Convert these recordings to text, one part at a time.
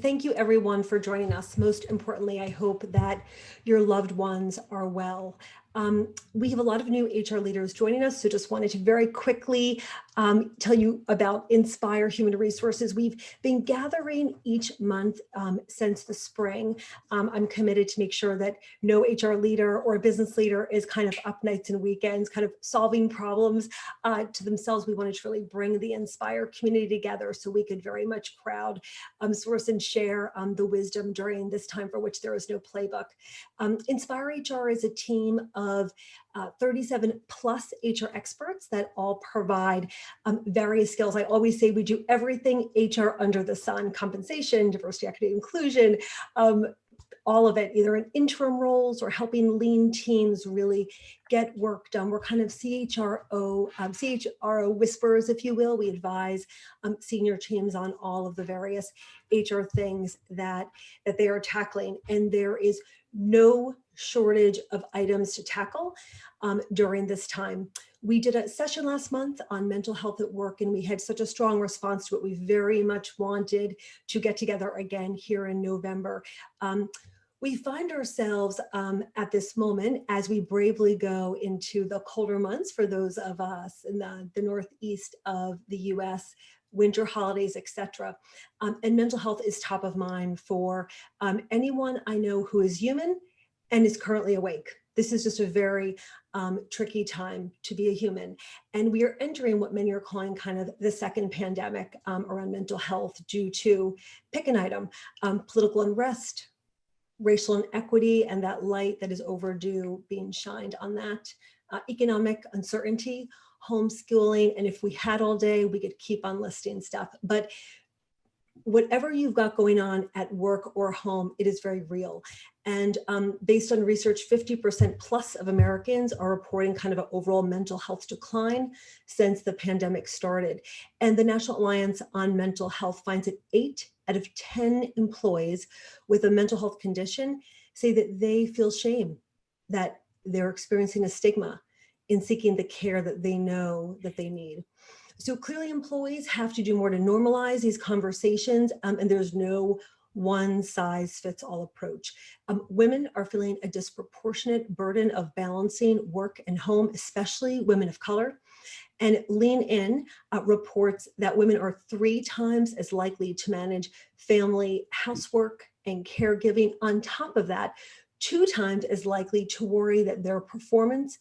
Thank you everyone for joining us. Most importantly, I hope that your loved ones are well. We have a lot of new HR leaders joining us, so just wanted to very quickly tell you about Inspire Human Resources. We've been gathering each month since the spring. I'm committed to make sure that no HR leader or business leader is kind of up nights and weekends, kind of solving problems to themselves. We wanted to really bring the Inspire community together so we could very much source and share the wisdom during this time for which there is no playbook. Inspire HR is a team of 37 plus HR experts that all provide various skills. I always say we do everything HR under the sun: compensation, diversity, equity, inclusion, all of it, either in interim roles or helping lean teams really get work done. We're kind of CHRO whisperers, if you will. We advise senior teams on all of the various HR things that they are tackling. And there is no shortage of items to tackle during this time. We did a session last month on mental health at work, and we had such a strong response to it. We very much wanted to get together again here in November. We find ourselves at this moment, as we bravely go into the colder months for those of us in the northeast of the US, winter holidays, etc. And mental health is top of mind for anyone I know who is human and is currently awake. This is just a very tricky time to be a human. And we are entering what many are calling kind of the second pandemic around mental health due to, pick an item, political unrest, racial inequity, and that light that is overdue being shined on that, economic uncertainty, homeschooling, and if we had all day, we could keep on listing stuff. But whatever you've got going on at work or home, it is very real. And based on research, 50% plus of Americans are reporting kind of an overall mental health decline since the pandemic started. And the National Alliance on Mental Health finds that 8 out of 10 employees with a mental health condition say that they feel shame, that they're experiencing a stigma in seeking the care that they know that they need. So clearly employees have to do more to normalize these conversations, and there's no one size fits all approach. Women are feeling a disproportionate burden of balancing work and home, especially women of color. And Lean In reports that women are 3 times as likely to manage family, housework, and caregiving. On top of that, 2 times as likely to worry that their performance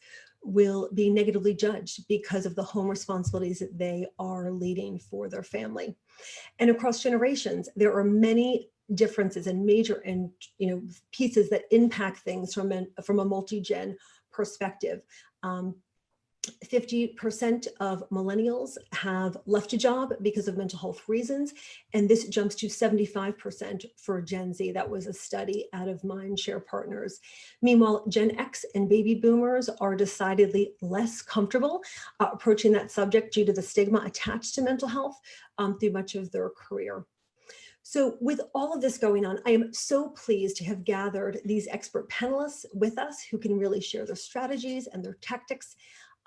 will be negatively judged because of the home responsibilities that they are leading for their family. And across generations, there are many differences and major pieces that impact things from a multi-gen perspective. 50% of millennials have left a job because of mental health reasons, and this jumps to 75% for Gen Z. That was a study out of Mindshare Partners. Meanwhile, Gen X and baby boomers are decidedly less comfortable approaching that subject due to the stigma attached to mental health through much of their career. So with all of this going on, I am so pleased to have gathered these expert panelists with us who can really share their strategies and their tactics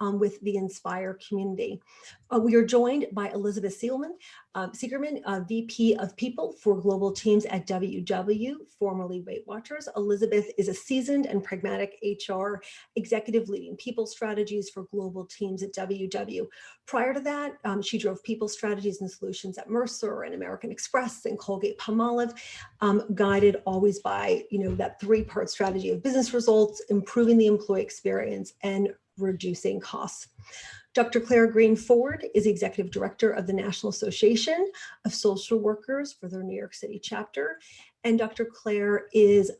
with the Inspire community. We are joined by Elizabeth Siegerman, VP of People for Global Teams at WW, formerly Weight Watchers. Elizabeth is a seasoned and pragmatic HR executive leading people strategies for global teams at WW. Prior to that, she drove people strategies and solutions at Mercer and American Express and Colgate-Palmolive, guided always by that 3-part strategy of business results, improving the employee experience, and reducing costs. Dr. Claire Green Ford is the Executive Director of the National Association of Social Workers for their New York City chapter. And Dr. Claire is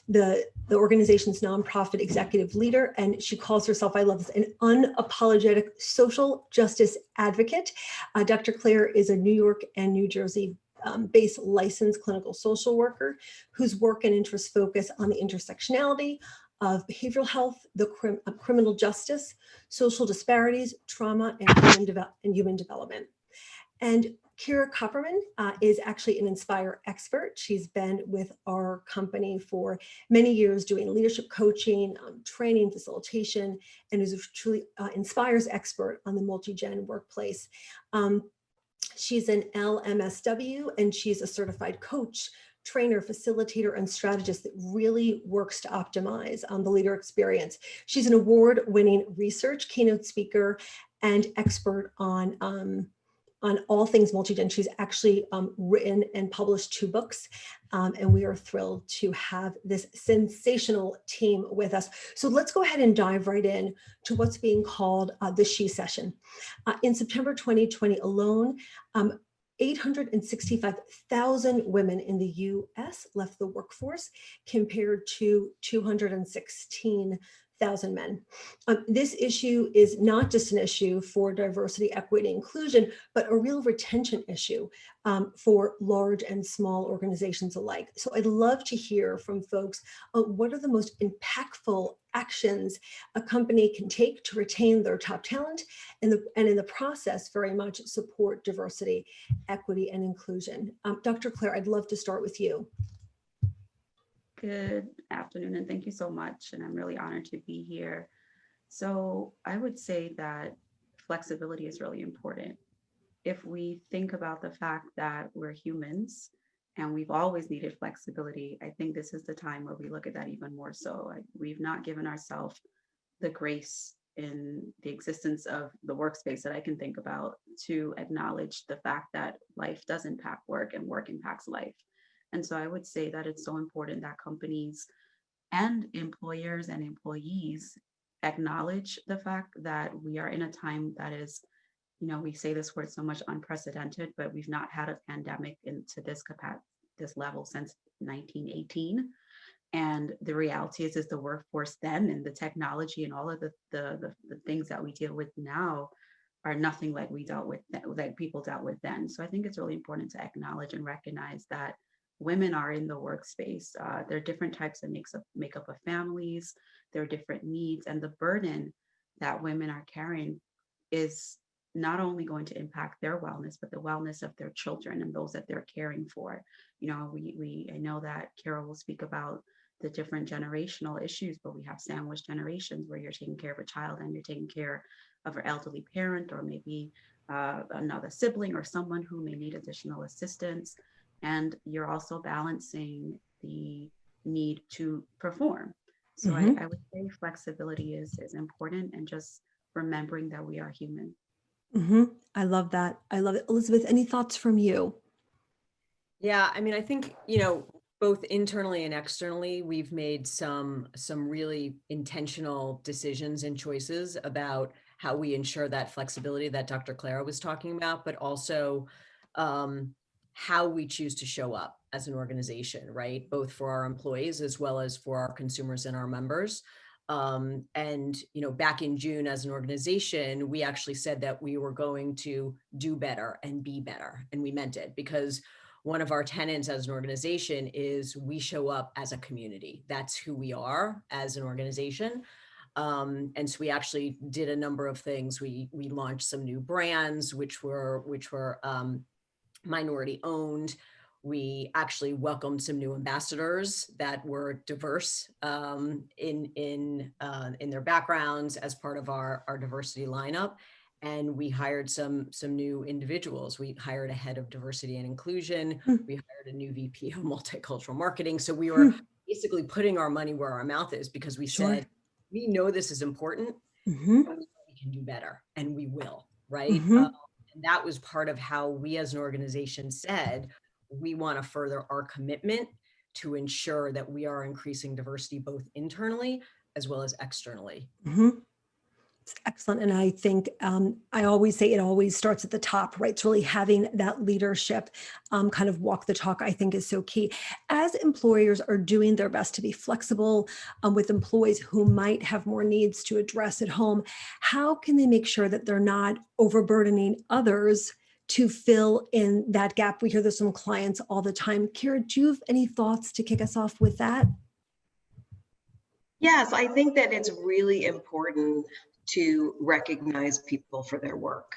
the organization's nonprofit executive leader, and she calls herself, I love this, an unapologetic social justice advocate. Dr. Claire is a New York and New Jersey based licensed clinical social worker whose work and interests focus on the intersectionality of behavioral health, the criminal justice, social disparities, trauma, and human development. And Kira Kopperman is actually an Inspire expert. She's been with our company for many years doing leadership coaching, training, facilitation, and is a truly Inspire's expert on the multi-gen workplace. She's an LMSW, and she's a certified coach, trainer, facilitator, and strategist that really works to optimize the leader experience. She's an award-winning research keynote speaker and expert on all things multi-gen. She's actually written and published 2 books, and we are thrilled to have this sensational team with us. So let's go ahead and dive right in to what's being called the She Session. In September 2020 alone, 865,000 women in the US left the workforce compared to 216,000 men. This issue is not just an issue for diversity, equity, inclusion, but a real retention issue for large and small organizations alike. So I'd love to hear from folks, what are the most impactful actions a company can take to retain their top talent and in the process very much support diversity, equity, and inclusion. Dr. Claire, I'd love to start with you. Good afternoon, and thank you so much. And I'm really honored to be here. So I would say that flexibility is really important. If we think about the fact that we're humans and we've always needed flexibility, I think this is the time where we look at that even more so. We've not given ourselves the grace in the existence of the workspace that I can think about to acknowledge the fact that life does impact work and work impacts life. And so I would say that it's so important that companies and employers and employees acknowledge the fact that we are in a time that is, we say this word so much, unprecedented, but we've not had a pandemic into this level since 1918. And the reality is the workforce then and the technology and all of the things that we deal with now are nothing like we dealt with, like people dealt with then. So I think it's really important to acknowledge and recognize that women are in the workspace. There are different types of makeup of families. There are different needs, and the burden that women are carrying is not only going to impact their wellness, but the wellness of their children and those that they're caring for. I know that Carol will speak about the different generational issues, but we have sandwich generations where you're taking care of a child and you're taking care of an elderly parent, or maybe another sibling or someone who may need additional assistance. And you're also balancing the need to perform. So I would say flexibility is important, and just remembering that we are human. I love that. I love it. Elizabeth, any thoughts from you? Yeah, I mean, I think, both internally and externally, we've made some really intentional decisions and choices about how we ensure that flexibility that Dr. Clara was talking about, but also how we choose to show up as an organization, right? Both for our employees as well as for our consumers and our members. And back in June as an organization, we actually said that we were going to do better and be better. And we meant it, because one of our tenets as an organization is we show up as a community. That's who we are as an organization. And so we actually did a number of things. We launched some new brands, which were minority owned. We actually welcomed some new ambassadors that were diverse in their backgrounds as part of our diversity lineup. And we hired some new individuals. We hired a head of diversity and inclusion. We hired a new VP of multicultural marketing. So we were basically putting our money where our mouth is, because we said, we know this is important, but we can do better, and we will, right? And that was part of how we as an organization said, we want to further our commitment to ensure that we are increasing diversity both internally as well as externally. It's excellent. And I think I always say it always starts at the top, right? It's really having that leadership kind of walk the talk, I think, is so key. As employers are doing their best to be flexible with employees who might have more needs to address at home, how can they make sure that they're not overburdening others to fill in that gap? We hear this from clients all the time. Kira, do you have any thoughts to kick us off with that? Yes, I think that it's really important to recognize people for their work.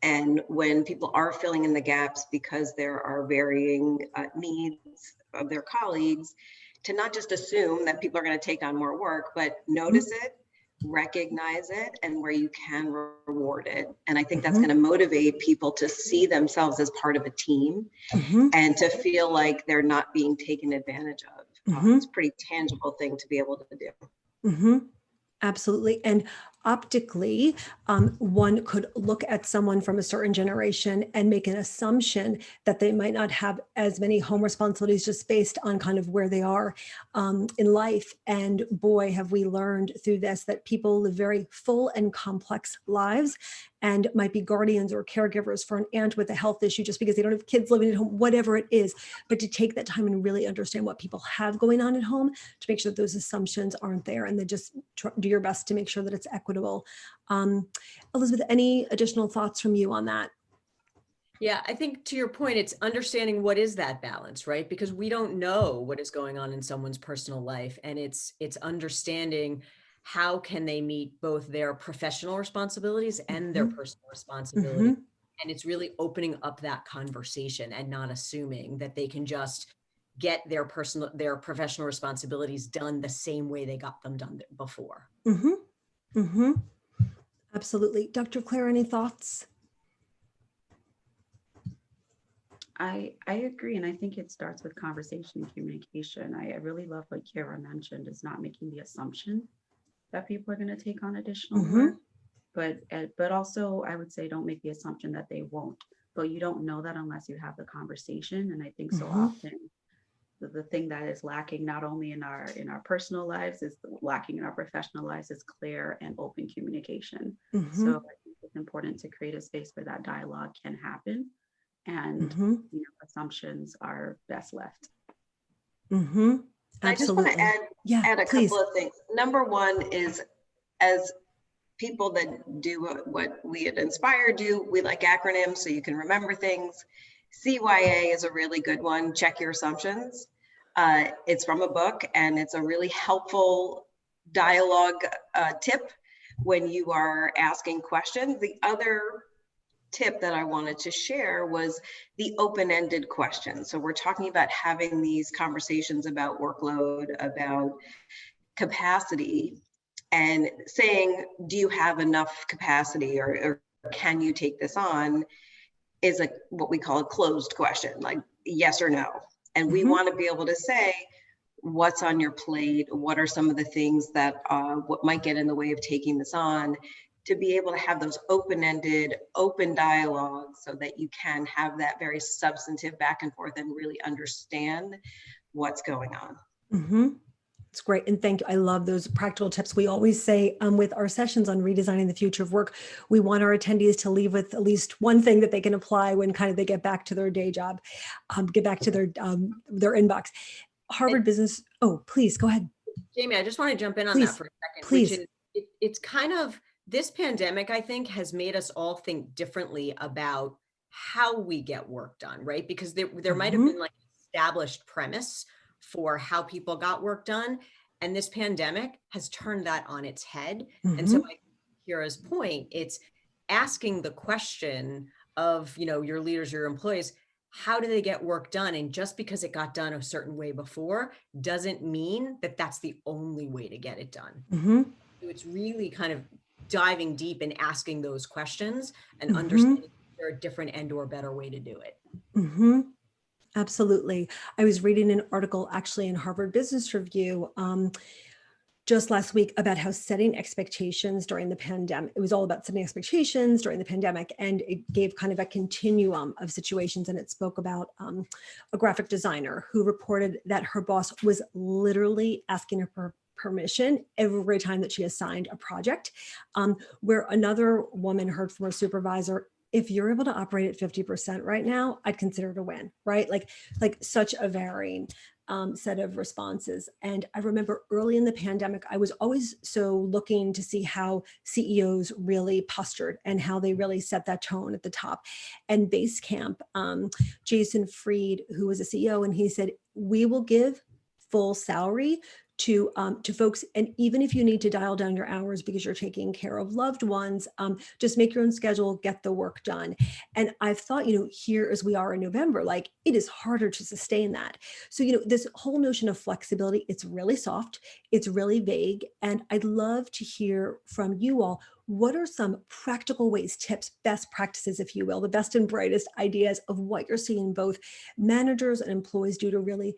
And when people are filling in the gaps because there are varying needs of their colleagues, to not just assume that people are going to take on more work, but notice it, recognize it and where you can reward it. And I think that's Mhm. going to motivate people to see themselves as part of a team Mhm. and to feel like they're not being taken advantage of. It's Mhm. a pretty tangible thing to be able to do. Mhm. Absolutely. And optically, one could look at someone from a certain generation and make an assumption that they might not have as many home responsibilities just based on kind of where they are in life. And boy, have we learned through this that people live very full and complex lives and might be guardians or caregivers for an aunt with a health issue just because they don't have kids living at home, whatever it is. But to take that time and really understand what people have going on at home to make sure that those assumptions aren't there, and then just do your best to make sure that it's equitable. Elizabeth, any additional thoughts from you on that? Yeah, I think to your point, it's understanding what is that balance, right? Because we don't know what is going on in someone's personal life, and it's understanding how can they meet both their professional responsibilities and their Mhm. personal responsibilities. Mhm. And it's really opening up that conversation and not assuming that they can just get their professional responsibilities done the same way they got them done before. Mhm. Mhm. Absolutely. Dr. Claire, any thoughts? I agree, and I think it starts with conversation and communication. I really love what Kara mentioned, is not making the assumption that people are going to take on additional work, Mhm. but also I would say don't make the assumption that they won't. But you don't know that unless you have the conversation. And I think so Mhm. often the thing that is lacking not only in our personal lives is lacking in our professional lives is clear and open communication. So Mhm. I think it's important to create a space where that dialogue can happen, and Mhm. assumptions are best left. Mhm. I just want to Absolutely. Yeah, add a couple please. of things. Number one is, as people that do what we at Inspire do, we like acronyms so you can remember things. CYA is a really good one. Check your assumptions. It's from a book and it's a really helpful dialogue tip when you are asking questions. The other tip that I wanted to share was the open-ended question. So we're talking about having these conversations about workload, about capacity, and saying, do you have enough capacity, or can you take this on, is a what we call a closed question, like yes or no. And we Mhm. want to be able to say, what's on your plate? What are some of the things that what might get in the way of taking this on? To be able to have those open-ended, open dialogues so that you can have that very substantive back and forth and really understand what's going on. Mhm. It's great. And thank you. I love those practical tips. We always say with our sessions on redesigning the future of work, we want our attendees to leave with at least one thing that they can apply when kind of they get back to their day job, get back to their inbox. And Harvard Business. Oh, please go ahead. Jamie, I just want to jump in on that Please, for a second, which please. is it's kind of this pandemic, I think, has made us all think differently about how we get work done, right? Because there might have been Mhm. like an established premise for how people got work done. And this pandemic has turned that on its head. And so Mhm. I Kira's point, it's asking the question of, your leaders, your employees, how do they get work done? And just because it got done a certain way before doesn't mean that that's the only way to get it done. Mhm. So it's really kind of diving deep and asking those questions and Mhm. understanding there a different and or better way to do it. Mhm. Absolutely. I was reading an article actually in Harvard Business Review just last week about how setting expectations during the pandemic, it was all about setting expectations during the pandemic, and it gave kind of a continuum of situations. And it spoke about a graphic designer who reported that her boss was literally asking her for permission every time that she assigned a project, where another woman heard from her supervisor, if you're able to operate at 50% right now, I'd consider it a win, right? Like such a varying set of responses. And I remember early in the pandemic, I was always so looking to see how CEOs really postured and how they really set that tone at the top. And Basecamp, Jason Fried, who was a CEO, and he said, we will give full salary to folks. And even if you need to dial down your hours because you're taking care of loved ones, just make your own schedule, get the work done. And I've thought, here as we are in November, like it is harder to sustain that. So, this whole notion of flexibility, it's really soft, it's really vague. And I'd love to hear from you all. What are some practical ways, tips, best practices, if you will, the best and brightest ideas of what you're seeing both managers and employees do to really,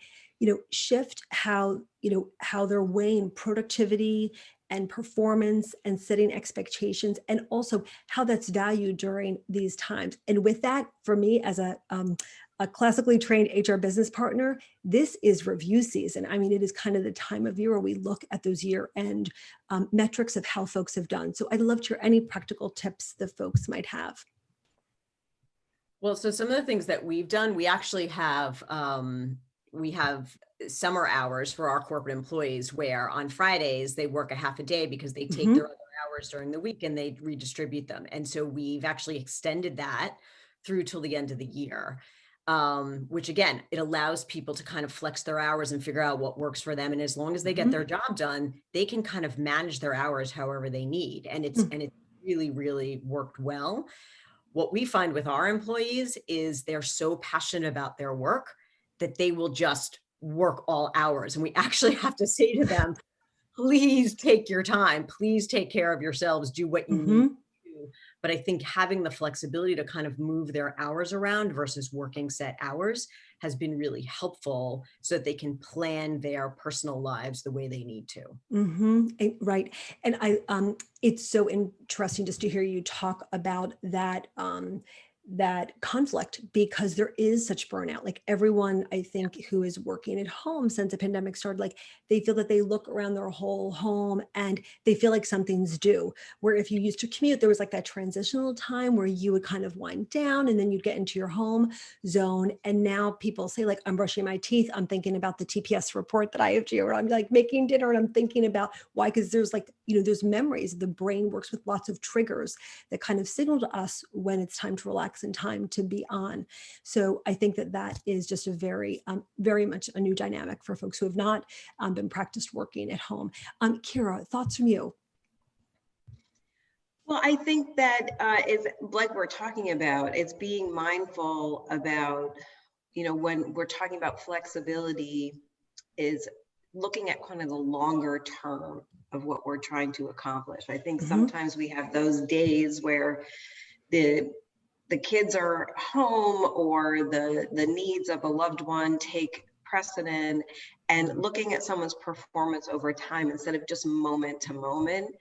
shift how they're weighing productivity and performance and setting expectations, and also how that's valued during these times. And with that, for me as a classically trained HR business partner, this is review season. I mean, it is kind of the time of year where we look at those year-end metrics of how folks have done. So I'd love to hear any practical tips that folks might have. Well, so some of the things that we've done, we actually have, we have summer hours for our corporate employees where on Fridays they work a half a day because they take their other hours during the week and they redistribute them. And so we've actually extended that through till the end of the year. Which again, it allows people to kind of flex their hours and figure out what works for them. And as long as they get their job done, they can kind of manage their hours however they need. And it's really, really worked well. What we find with our employees is they're so passionate about their work that they will just work all hours. And we actually have to say to them, please take your time, please take care of yourselves, do what you need to do. But I think having the flexibility to kind of move their hours around versus working set hours has been really helpful so that they can plan their personal lives the way they need to. Right. And it's so interesting just to hear you talk about that, that conflict, because there is such burnout. Like everyone, I think, who is working at home since the pandemic started, like they feel that they look around their whole home and they feel like something's due. Where if you used to commute, there was like that transitional time where you would kind of wind down and then you'd get into your home zone. And now people say like, I'm brushing my teeth, I'm thinking about the TPS report that I have to do, or I'm like making dinner and I'm thinking about why, because there's like, there's memories. The brain works with lots of triggers that kind of signal to us when it's time to relax and time to be on. So I think that is just a very, very much a new dynamic for folks who have not been practiced working at home. Kira, thoughts from you? Well, I think that is like we're talking about, it's being mindful about, when we're talking about flexibility, is looking at kind of the longer term of what we're trying to accomplish. I think sometimes we have those days where the kids are home or the needs of a loved one take precedent, and looking at someone's performance over time instead of just moment to moment,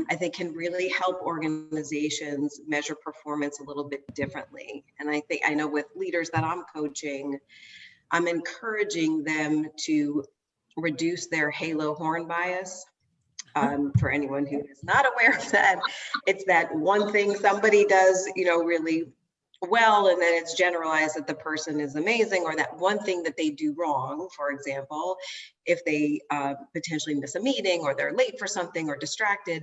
I think can really help organizations measure performance a little bit differently. And I know with leaders that I'm coaching, I'm encouraging them to reduce their halo horn bias. For anyone who is not aware of that, it's that one thing somebody does, really well, and then it's generalized that the person is amazing, or that one thing that they do wrong, for example, if they potentially miss a meeting or they're late for something or distracted,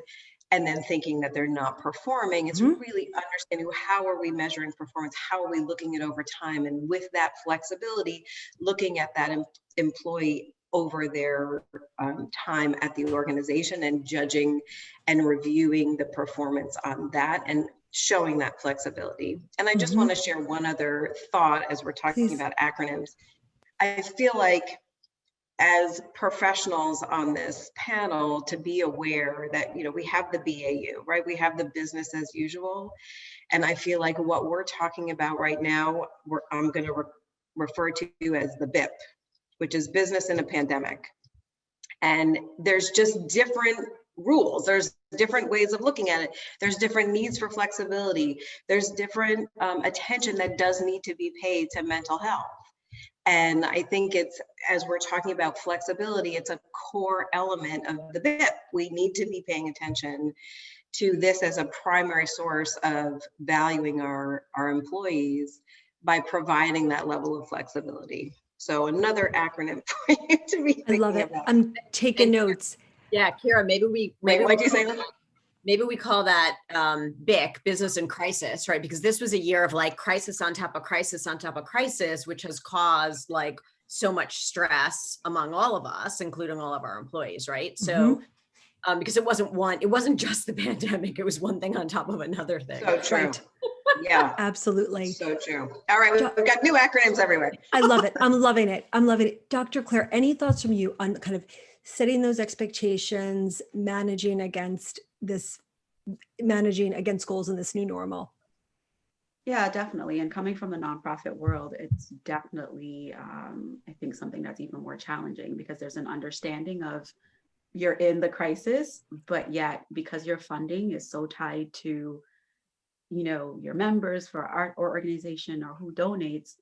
and then thinking that they're not performing. It's really understanding, how are we measuring performance? How are we looking at over time? And with that flexibility, looking at that employee over their time at the organization and judging and reviewing the performance on that and showing that flexibility. And I just want to share one other thought as we're talking about acronyms. I feel like as professionals on this panel to be aware that, we have the BAU, right? We have the business as usual. And I feel like what we're talking about right now, I'm going to refer to as the BIP, which is business in a pandemic. And there's just different rules. There's different ways of looking at it. There's different needs for flexibility. There's different attention that does need to be paid to mental health. And I think it's, as we're talking about flexibility, it's a core element of the BIP. We need to be paying attention to this as a primary source of valuing our employees by providing that level of flexibility. So another acronym for you to be thinking about. I love it. I'm taking notes. Yeah, Kira, maybe what'd you say? Maybe we call that BIC, business in crisis, right? Because this was a year of like crisis on top of crisis on top of crisis, which has caused like so much stress among all of us, including all of our employees, right? So, because it wasn't just the pandemic, it was one thing on top of another thing. So true. Right. Yeah, Absolutely. so true. All right, we've got new acronyms everywhere. I love it. I'm loving it. I'm loving it. Dr. Claire, any thoughts from you on kind of setting those expectations, managing against goals in this new normal? Yeah, definitely. And coming from the nonprofit world, it's definitely, I think, something that's even more challenging because there's an understanding of you're in the crisis, but yet because your funding is so tied to, your members for art or organization or who donates,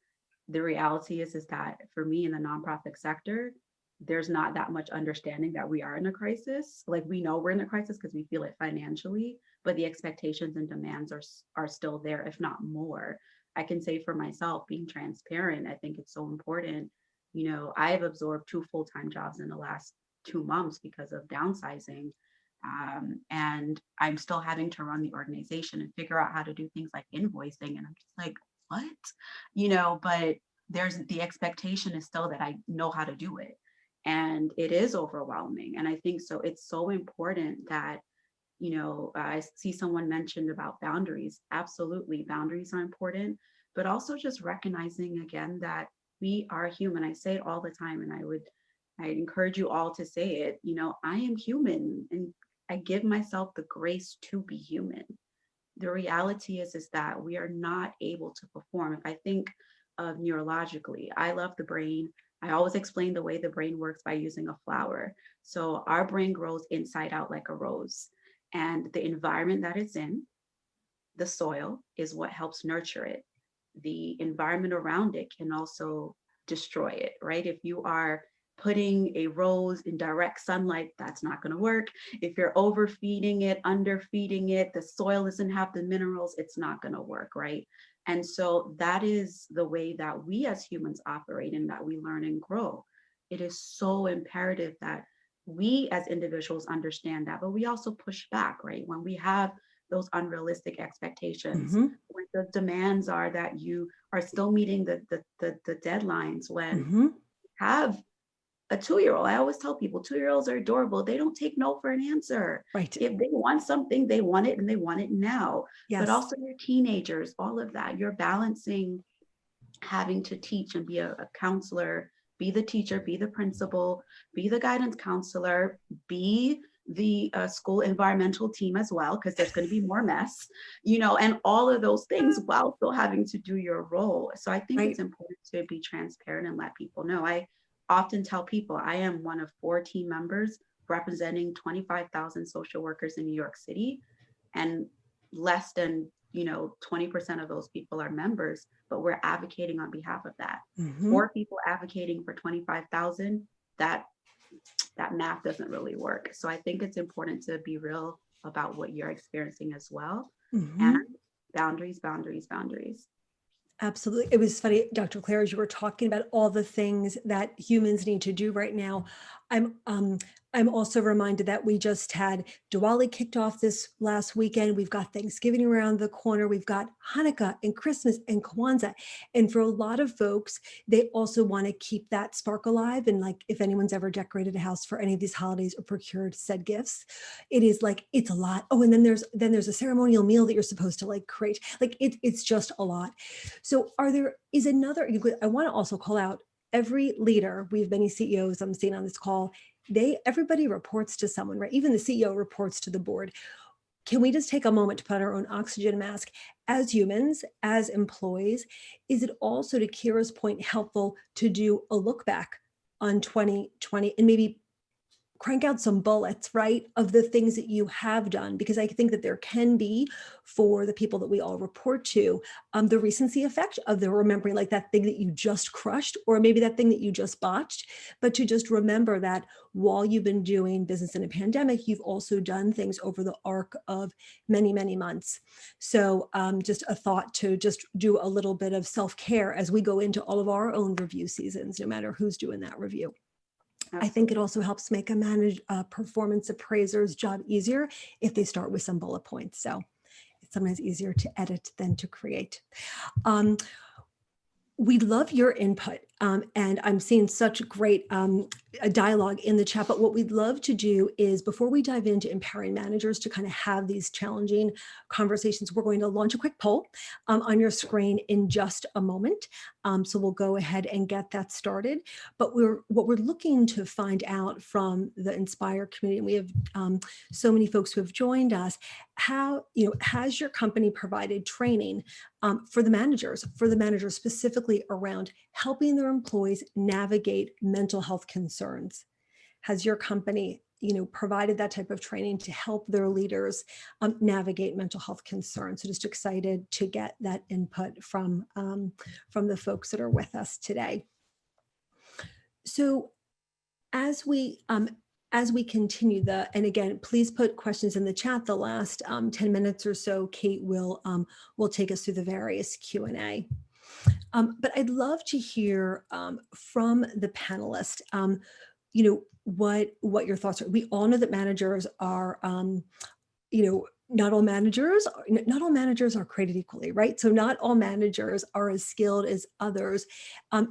the reality is that for me in the nonprofit sector, there's not that much understanding that we are in a crisis. Like we know we're in a crisis because we feel it financially, but the expectations and demands are still there, if not more. I can say for myself, being transparent, I think it's so important. I've absorbed 2 full-time jobs in the last 2 months because of downsizing. And I'm still having to run the organization and figure out how to do things like invoicing. And I'm just like, what? But the expectation is still that I know how to do it. And it is overwhelming. And I think so it's so important that, I see someone mentioned about boundaries. Absolutely, boundaries are important, but also just recognizing again that we are human. I say it all the time, and I encourage you all to say it. I am human, and I give myself the grace to be human. The reality is that we are not able to perform. If I think of neurologically, I love the brain. I always explain the way the brain works by using a flower. So our brain grows inside out like a rose, and the environment that it's in, the soil, is what helps nurture it. The environment around it can also destroy it, right? If you are putting a rose in direct sunlight, that's not going to work. If you're overfeeding it, underfeeding it, the soil doesn't have the minerals, it's not going to work, right? And so that is the way that we as humans operate and that we learn and grow. It is so imperative that we as individuals understand that, but we also push back, right? When we have those unrealistic expectations, when the demands are that you are still meeting the deadlines, when have a 2-year-old. I always tell people 2-year-olds are adorable. They don't take no for an answer. Right. If they want something, they want it and they want it now. Yes. But also your teenagers, all of that, you're balancing having to teach and be a counselor, be the teacher, be the principal, be the guidance counselor, be the school environmental team as well, because there's going to be more mess, and all of those things while still having to do your role. So I think it's important to be transparent and let people know. I often tell people I am one of 4 team members representing 25,000 social workers in New York City, and less than 20% of those people are members, but we're advocating on behalf of that. 4 people advocating for 25,000, that math doesn't really work. So I think it's important to be real about what you're experiencing as well. And boundaries. Absolutely. It was funny, Dr. Claire, as you were talking about all the things that humans need to do right now. I'm also reminded that we just had Diwali kicked off this last weekend. We've got Thanksgiving around the corner. We've got Hanukkah and Christmas and Kwanzaa. And for a lot of folks, they also want to keep that spark alive. And like, if anyone's ever decorated a house for any of these holidays or procured said gifts, it is like, it's a lot. Oh, and then there's a ceremonial meal that you're supposed to like create. Like it's just a lot. So I want to also call out every leader. We have many CEOs I'm seeing on this call. Everybody reports to someone, right? Even the CEO reports to the board. Can we just take a moment to put on our own oxygen mask as humans, as employees? Is it also, to Kira's point, helpful to do a look back on 2020 and maybe crank out some bullets, right, of the things that you have done? Because I think that there can be, for the people that we all report to, the recency effect of the remembering, like that thing that you just crushed, or maybe that thing that you just botched, but to just remember that while you've been doing business in a pandemic, you've also done things over the arc of many, many months. So just a thought to just do a little bit of self-care as we go into all of our own review seasons, no matter who's doing that review. I think it also helps make a performance appraiser's job easier if they start with some bullet points. So it's sometimes easier to edit than to create. We'd love your input. And I'm seeing such great dialogue in the chat. But what we'd love to do is, before we dive into empowering managers to kind of have these challenging conversations, we're going to launch a quick poll on your screen in just a moment. So we'll go ahead and get that started. But what we're looking to find out from the Inspire community, and we have so many folks who have joined us, how, has your company provided training for the managers specifically around helping their employees navigate mental health concerns? Has your company, provided that type of training to help their leaders navigate mental health concerns? So just excited to get that input from the folks that are with us today. So as we continue and again, please put questions in the chat. The last 10 minutes or so, Kate will take us through the various Q&A. But I'd love to hear from the panelists, what your thoughts are. We all know that managers are, not all managers are created equally, right? So not all managers are as skilled as others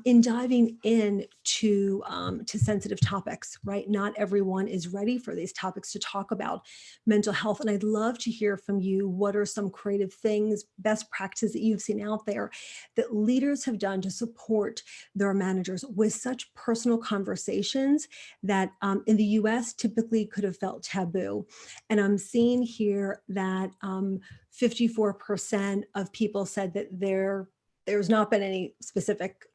in diving in to sensitive topics, right? Not everyone is ready for these topics to talk about mental health. And I'd love to hear from you. What are some creative things, best practices that you've seen out there that leaders have done to support their managers with such personal conversations that in the US typically could have felt taboo? And I'm seeing here that 54% of people said that there's not been any specific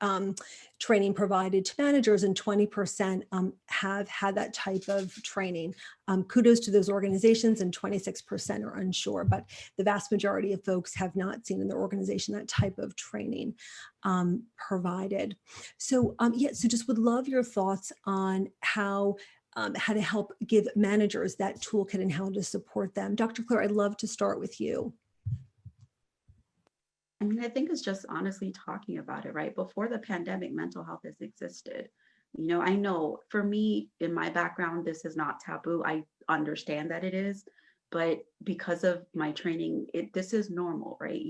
training provided to managers, and 20% have had that type of training. Kudos to those organizations, and 26% are unsure, but the vast majority of folks have not seen in their organization that type of training provided. So so just would love your thoughts on how to help give managers that toolkit and how to support them. Dr. Claire, I'd love to start with you. I mean, I think it's just honestly talking about it, right? Before the pandemic, mental health has existed. I know for me, in my background, this is not taboo. I understand that it is, but because of my training, this is normal, right?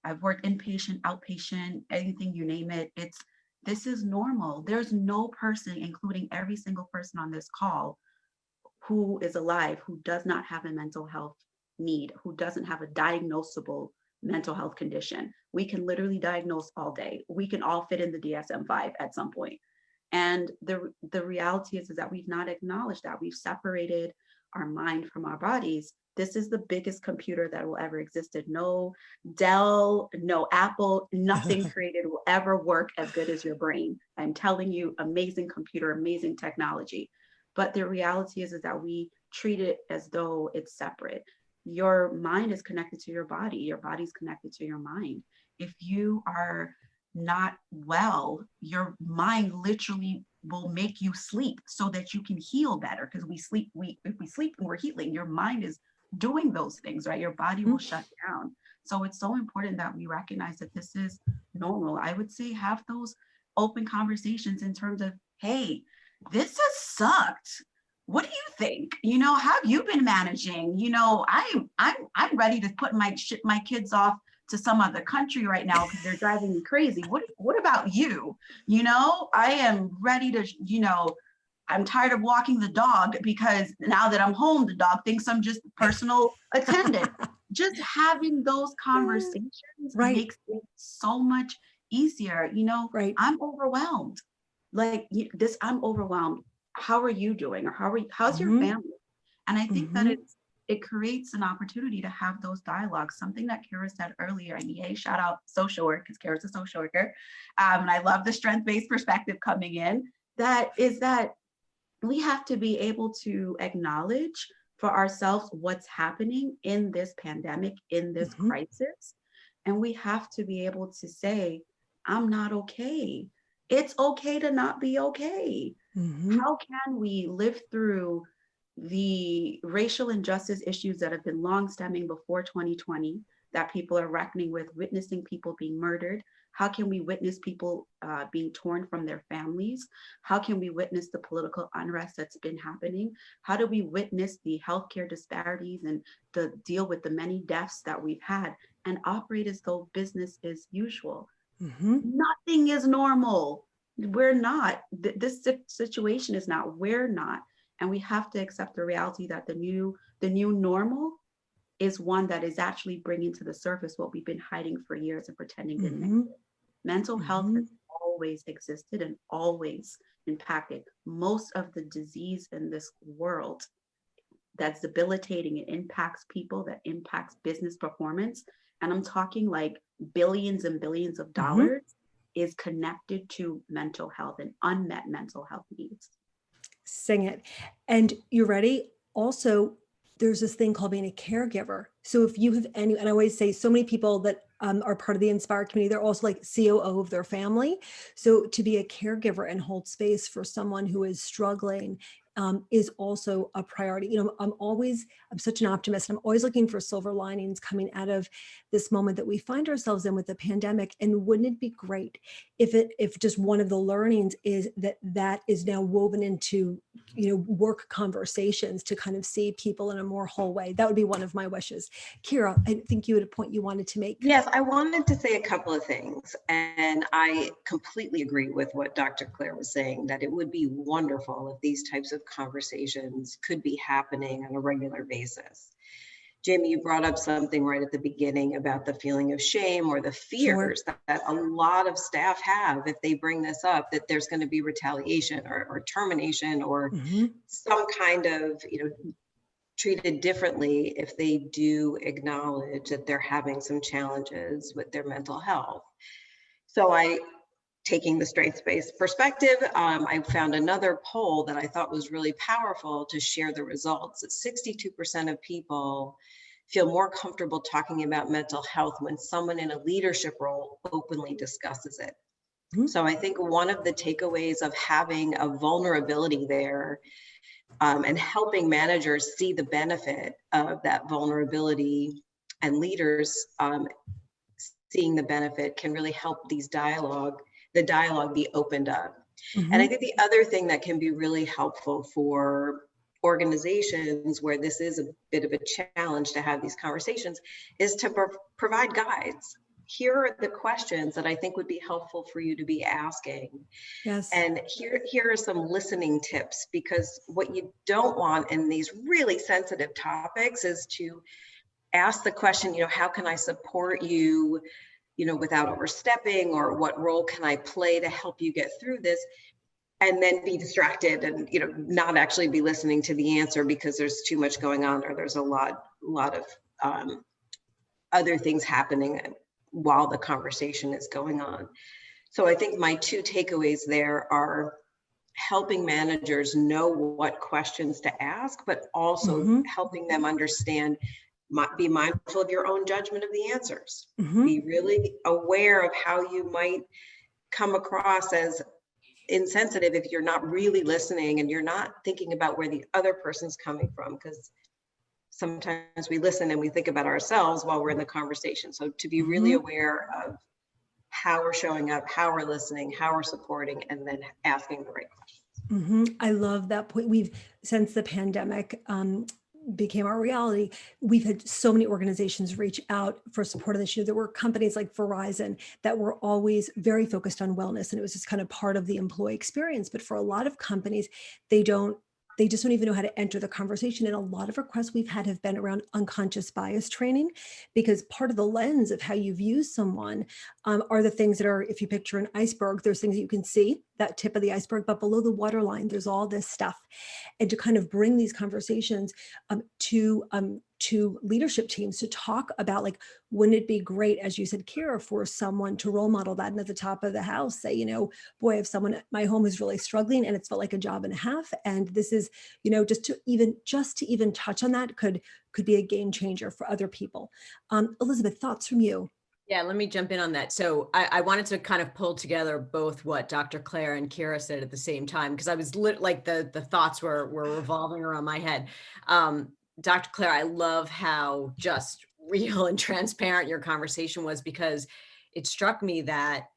I've worked inpatient, outpatient, anything you name it. This is normal. There's no person, including every single person on this call, who is alive, who does not have a mental health need, who doesn't have a diagnosable mental health condition. We can literally diagnose all day. We can all fit in the DSM-5 at some point. And the reality is that we've not acknowledged that. We've separated our mind from our bodies. This is the biggest computer that will ever existed. No Dell, no Apple, nothing created will ever work as good as your brain. I'm telling you, amazing computer, amazing technology. But the reality is that we treat it as though it's separate. Your mind is connected to your body. Your body's connected to your mind. If you are not well, your mind literally will make you sleep so that you can heal better. Because if we sleep and we're healing, your mind is doing those things, right? Your body will shut down. So it's so important that we recognize that this is normal. I would say have those open conversations in terms of, hey, this has sucked. What do you think? How have you been managing? I'm ready to put my kids off to some other country right now because they're driving me crazy. What about you? I am ready to, I'm tired of walking the dog because now that I'm home, the dog thinks I'm just personal attendant. Just having those conversations makes it so much easier. I'm overwhelmed. I'm overwhelmed. How are you doing? Or how's your family? And I think that it creates an opportunity to have those dialogues. Something that Kara said earlier, and yay, shout out social work, because Kara's a social worker. And I love the strength-based perspective coming in. That we have to be able to acknowledge for ourselves what's happening in this pandemic, in this crisis. And we have to be able to say, I'm not okay. It's okay to not be okay. How can we live through the racial injustice issues that have been long stemming before 2020, that people are reckoning with, witnessing people being murdered? How can we witness people being torn from their families? How can we witness the political unrest that's been happening? How do we witness the healthcare disparities and deal with the many deaths that we've had and operate as though business is usual? Mhm. Nothing is normal. We're not. This situation is not. We're not. And we have to accept the reality that the new normal is one that is actually bringing to the surface what we've been hiding for years and pretending didn't Mhm. exist. Mental health has Mhm. always existed and always impacted most of the disease in this world that's debilitating. It impacts people, that impacts business performance. And I'm talking like billions and billions of Mhm. dollars is connected to mental health and unmet mental health needs. Sing it. And you ready? Also, there's this thing called being a caregiver. So if you have any, and I always say so many people that are part of the Inspire community, they're also like COO of their family. So to be a caregiver and hold space for someone who is struggling is also a priority. You know, I'm such an optimist. I'm always looking for silver linings coming out of this moment that we find ourselves in with the pandemic. And wouldn't it be great if just one of the learnings is that is now woven into, you know, work conversations to kind of see people in a more whole way. That would be one of my wishes. Kira, I think you had a point you wanted to make. Yes, I wanted to say a couple of things, and I completely agree with what Dr. Claire was saying, that it would be wonderful if these types of conversations could be happening on a regular basis. Jamie, you brought up something right at the beginning about the feeling of shame or the Sure. fears that a lot of staff have if they bring this up, that there's going to be retaliation or termination or Mhm. some kind of, treated differently if they do acknowledge that they're having some challenges with their mental health. So taking the strengths-based perspective, I found another poll that I thought was really powerful to share the results. That 62% of people feel more comfortable talking about mental health when someone in a leadership role openly discusses it. Mhm. So I think one of the takeaways of having a vulnerability there, and helping managers see the benefit of that vulnerability, and leaders seeing the benefit, can really help the dialogue be opened up. And I Mhm. think the other thing that can be really helpful for organizations where this is a bit of a challenge to have these conversations is to provide guides. Here are the questions that I think would be helpful for you to be asking. Yes. And here are some listening tips, because what you don't want in these really sensitive topics is to ask the question, how can I support you, without overstepping, or what role can I play to help you get through this? And then be distracted and, not actually be listening to the answer because there's too much going on, or there's a lot of other things happening while the conversation is going on. So I think my two takeaways there are helping managers know what questions to ask, but also Mhm. helping them understand, be mindful of your own judgment of the answers. Mhm. Be really aware of how you might come across as insensitive if you're not really listening and you're not thinking about where the other person's coming from, because sometimes we listen and we think about ourselves while we're in the conversation. So to be really Mhm. aware of how we're showing up, how we're listening, how we're supporting, and then asking the right questions. I love that point. Since the pandemic became our reality, we've had so many organizations reach out for support of this year. There were companies like Verizon that were always very focused on wellness, and it was just kind of part of the employee experience. But for a lot of companies, they don't. They just don't even know how to enter the conversation. And a lot of requests we've had have been around unconscious bias training, because part of the lens of how you view someone are the things that are, if you picture an iceberg, there's things that you can see, that tip of the iceberg, but below the waterline, there's all this stuff. And to kind of bring these conversations to leadership teams to talk about, like, wouldn't it be great, as you said, Kira, for someone to role model that, and at the top of the house say, boy, if someone at my home is really struggling and it's felt like a job and a half, and this is, just to even touch on that could be a game changer for other people. Elizabeth, thoughts from you? Yeah, let me jump in on that. So I wanted to kind of pull together both what Dr. Claire and Kira said at the same time, because I was like the thoughts were revolving around my head. Dr. Claire, I love how just real and transparent your conversation was, because it struck me that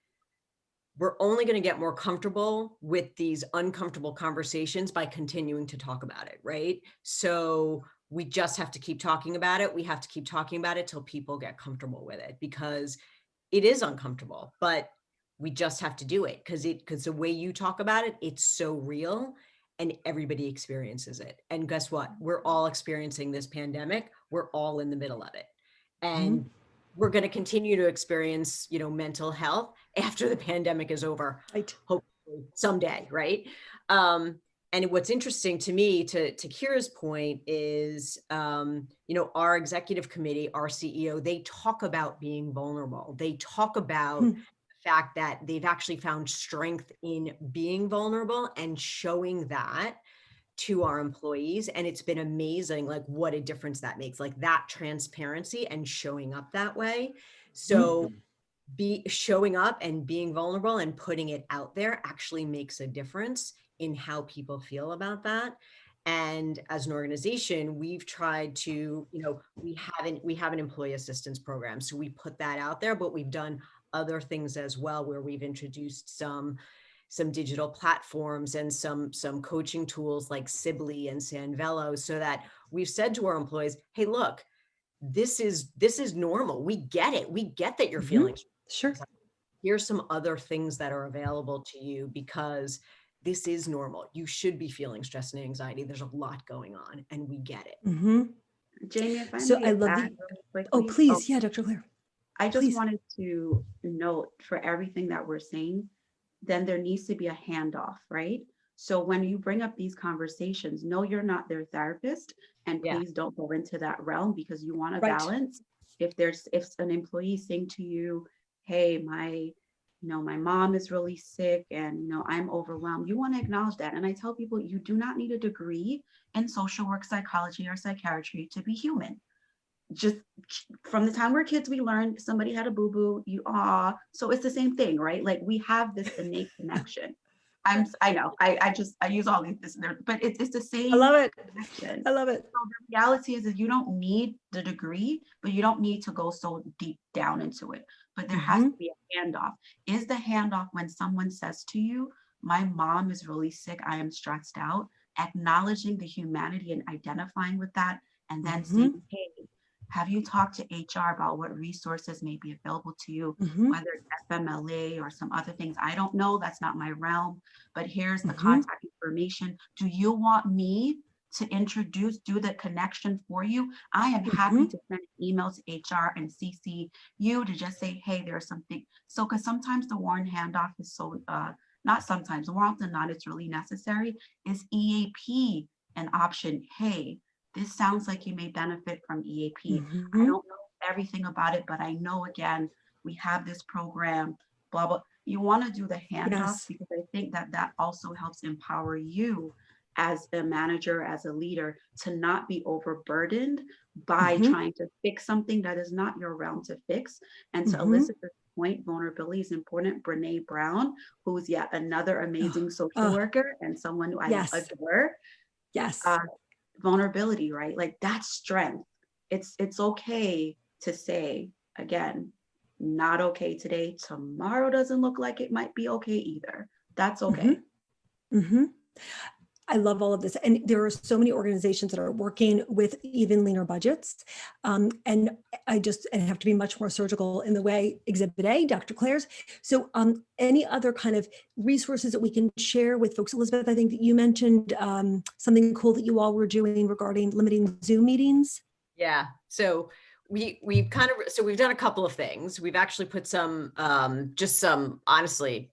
we're only going to get more comfortable with these uncomfortable conversations by continuing to talk about it, right? So we just have to keep talking about it. We have to keep talking about it till people get comfortable with it, because it is uncomfortable, but we just have to do it because the way you talk about it, it's so real and everybody experiences it. And guess what? We're all experiencing this pandemic. We're all in the middle of it. And we're going to continue to experience, mental health after the pandemic is over, Right. hopefully someday, right? And what's interesting to me, to Kira's point, is, our executive committee, our CEO, they talk about being vulnerable. They talk about the fact that they've actually found strength in being vulnerable and showing that to our employees. And it's been amazing, like what a difference that makes, like that transparency and showing up that way. So be showing up and being vulnerable and putting it out there actually makes a difference in how people feel about that. And as an organization, we've tried to, we have an employee assistance program. So we put that out there, but we've done other things as well, where we've introduced some digital platforms and some coaching tools like Sibley and Sanvello, so that we've said to our employees, hey, look, this is normal. We get it. We get that you're feeling. Sure. Here's some other things that are available to you because this is normal. You should be feeling stress and anxiety. There's a lot going on and we get it. Jamie, if I So may I love add the, really oh, quickly. please. Yeah, Dr. Claire. I just please. wanted to note, for everything that we're saying, then there needs to be a handoff, right? So when you bring up these conversations, no, you're not their therapist, and please don't go into that realm, because you want to balance. If an employee saying to you, hey, my mom is really sick and I'm overwhelmed, you want to acknowledge that. And I tell people, you do not need a degree in social work, psychology, or psychiatry to be human. Just from the time we're kids, we learned somebody had a boo-boo, so it's the same thing, right? Like, we have this innate connection. I know I use all these, but it's the same. I love it. Connection. I love it. So the reality is that you don't need the degree, but you don't need to go so deep down into it. But there has to be a handoff. Is the handoff when someone says to you, my mom is really sick, I am stressed out, acknowledging the humanity and identifying with that, and then saying, hey, have you talked to HR about what resources may be available to you, whether it's FMLA or some other things? I don't know, that's not my realm, but here's the contact information. Do you want me to do the connection for you? I am happy to send an email to HR and CC you to just say, hey, there's something. So, because sometimes the warm handoff is so, not sometimes, more often than not, it's really necessary. Is EAP an option? Hey, this sounds like you may benefit from EAP. I don't know everything about it, but I know, again, we have this program, blah, blah. You want to do the handoff because I think that also helps empower you as a manager, as a leader, to not be overburdened by trying to fix something that is not your realm to fix. And to Elizabeth's point, vulnerability is important. Brene Brown, who's yet another amazing social worker and someone who I adore. Vulnerability, right? Like, that's strength. It's okay to say, again, not okay today. Tomorrow doesn't look like it might be okay either. That's okay. I love all of this. And there are so many organizations that are working with even leaner budgets. And I have to be much more surgical in the way Exhibit A, Dr. Claire's. So any other kind of resources that we can share with folks? Elizabeth, I think that you mentioned something cool that you all were doing regarding limiting Zoom meetings. Yeah. So we've done a couple of things. We've actually put some, honestly,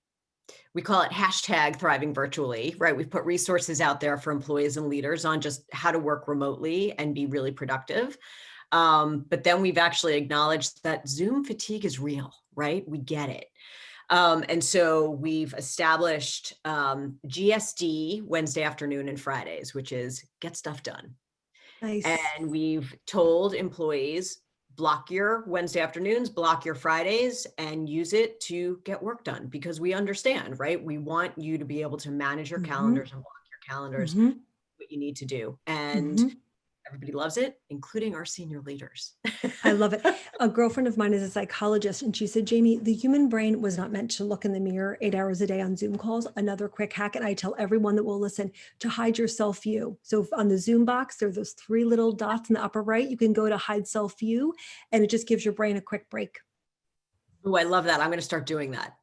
we call it #thriving-virtually, right? We've put resources out there for employees and leaders on just how to work remotely and be really productive. But then we've actually acknowledged that Zoom fatigue is real, right? We get it. And so we've established GSD Wednesday afternoon and Fridays, which is get stuff done. Nice. And we've told employees, block your Wednesday afternoons, block your Fridays, and use it to get work done, because we understand, right? We want you to be able to manage your calendars and block your calendars, what you need to do. And everybody loves it, including our senior leaders. I love it. A girlfriend of mine is a psychologist, and she said, Jamie, the human brain was not meant to look in the mirror 8 hours a day on Zoom calls. Another quick hack, and I tell everyone that will listen, to hide your self-view. So on the Zoom box, there are those 3 little dots in the upper right. You can go to hide self-view, and it just gives your brain a quick break. Oh, I love that. I'm going to start doing that.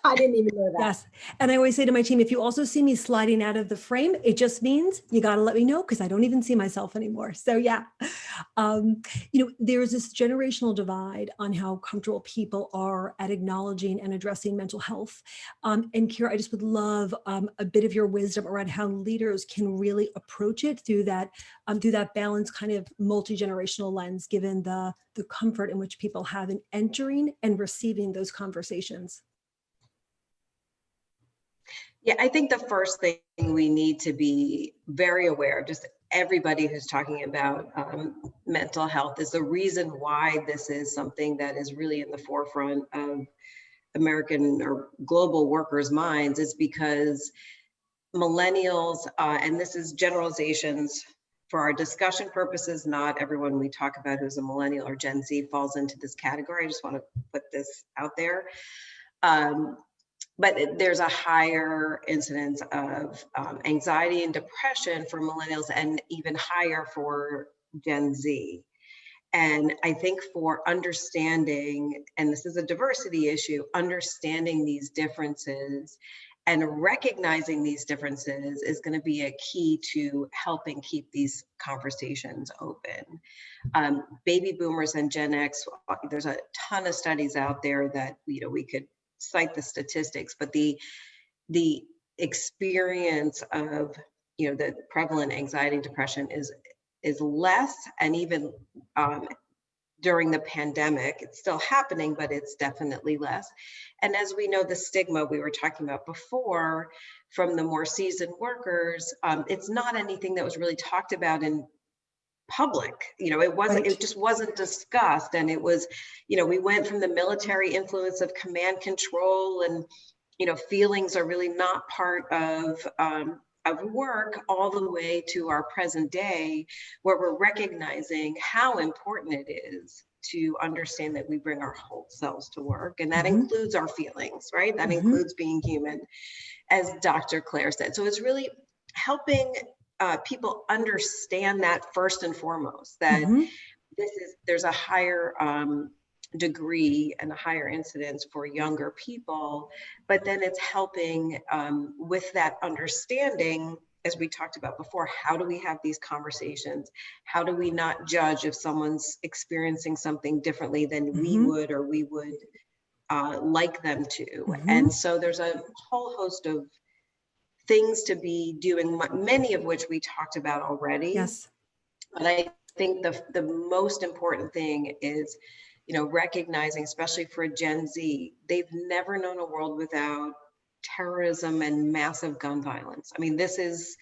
I didn't even know that. Yes. And I always say to my team, if you also see me sliding out of the frame, it just means you got to let me know because I don't even see myself anymore. So yeah, um, there's this generational divide on how comfortable people are at acknowledging and addressing mental health. And Kira, I just would love a bit of your wisdom around how leaders can really approach it through that balanced kind of multi-generational lens, given the comfort in which people have in entering and receiving those conversations. Yeah, I think the first thing we need to be very aware of, just everybody who's talking about mental health, is the reason why this is something that is really in the forefront of American or global workers' minds, is because millennials, and this is generalizations for our discussion purposes, not everyone we talk about who's a millennial or Gen Z falls into this category. I just want to put this out there. But there's a higher incidence of anxiety and depression for millennials, and even higher for Gen Z. And I think for understanding, and this is a diversity issue, understanding these differences and recognizing these differences is going to be a key to helping keep these conversations open. Baby boomers and Gen X, there's a ton of studies out there that we could cite the statistics, but the experience of the prevalent anxiety and depression is less, and even during the pandemic, it's still happening, but it's definitely less. And as we know, the stigma we were talking about before from the more seasoned workers, it's not anything that was really talked about in public. It wasn't, Right. it just wasn't discussed. And it was, we went from the military influence of command control, and feelings are really not part of work, all the way to our present day, where we're recognizing how important it is to understand that we bring our whole selves to work, and that includes our feelings, right? That includes being human, as Dr. Claire said. So it's really helping people understand that first and foremost, that there's a higher degree and a higher incidence for younger people, but then it's helping with that understanding, as we talked about before. How do we have these conversations? How do we not judge if someone's experiencing something differently than we would, or we would like them to? And so there's a whole host of things to be doing, many of which we talked about already. Yes. But I think the most important thing is, recognizing, especially for Gen Z, they've never known a world without terrorism and massive gun violence. I mean, this is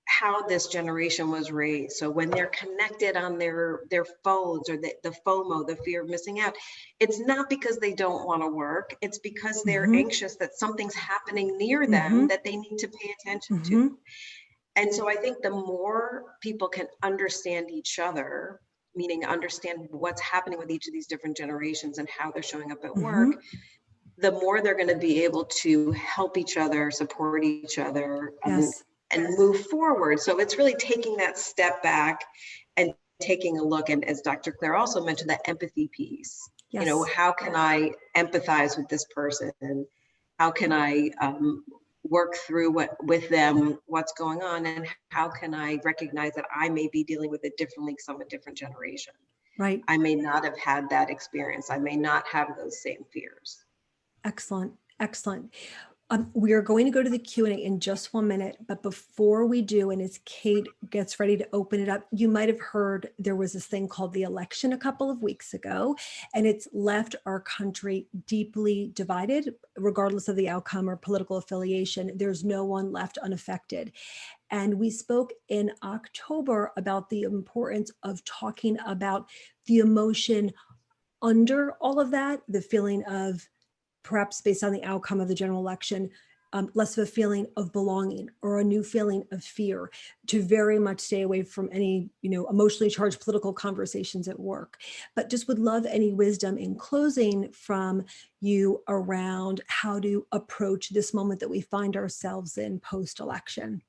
how this generation was raised. So when they're connected on their phones, or the FOMO, the fear of missing out, it's not because they don't want to work. It's because they're anxious that something's happening near them that they need to pay attention to. And so I think the more people can understand each other, meaning understand what's happening with each of these different generations and how they're showing up at work, the more they're going to be able to help each other, support each other, and move forward. So it's really taking that step back and taking a look. And as Dr. Claire also mentioned, that empathy piece. How can I empathize with this person? How can I work through with them what's going on, and how can I recognize that I may be dealing with it differently because I'm a different generation. Right. I may not have had that experience. I may not have those same fears. Excellent. Excellent. We are going to go to the Q&A in just 1 minute, but before we do, and as Kate gets ready to open it up, you might have heard there was this thing called the election a couple of weeks ago, and it's left our country deeply divided, regardless of the outcome or political affiliation. There's no one left unaffected. And we spoke in October about the importance of talking about the emotion under all of that, the feeling of, perhaps based on the outcome of the general election, less of a feeling of belonging or a new feeling of fear, to very much stay away from any, emotionally charged political conversations at work. But just would love any wisdom in closing from you around how to approach this moment that we find ourselves in post-election.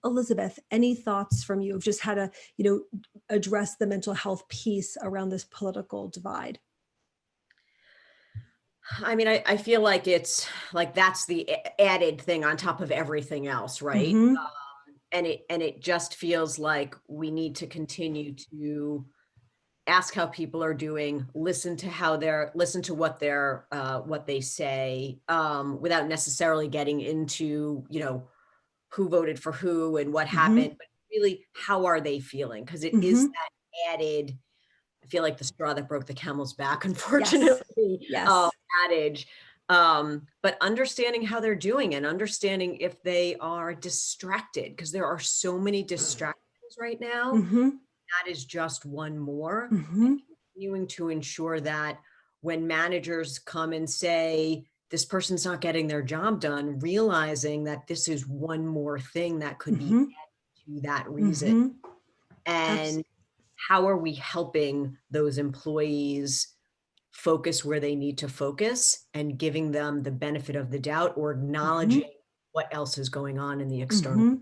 Elizabeth, any thoughts from you of just how to, address the mental health piece around this political divide? I mean, I feel like it's like that's the added thing on top of everything else, right? Mhm, And it just feels like we need to continue to ask how people are doing, listen to what they say, without necessarily getting into, who voted for who and what mhm, happened, but really how are they feeling? Because it is mhm. that added, I feel like the straw that broke the camel's back, Yes, unfortunately, yes. adage. But understanding how they're doing and understanding if they are distracted, because there are so many distractions right now. Mhm, That is just one more. And mhm, continuing to ensure that when managers come and say, this person's not getting their job done, realizing that this is one more thing that could be mhm, to that reason. mhm. Abs And how are we helping those employees focus where they need to focus and giving them the benefit of the doubt or mhm, acknowledging what else is going on in the external mhm.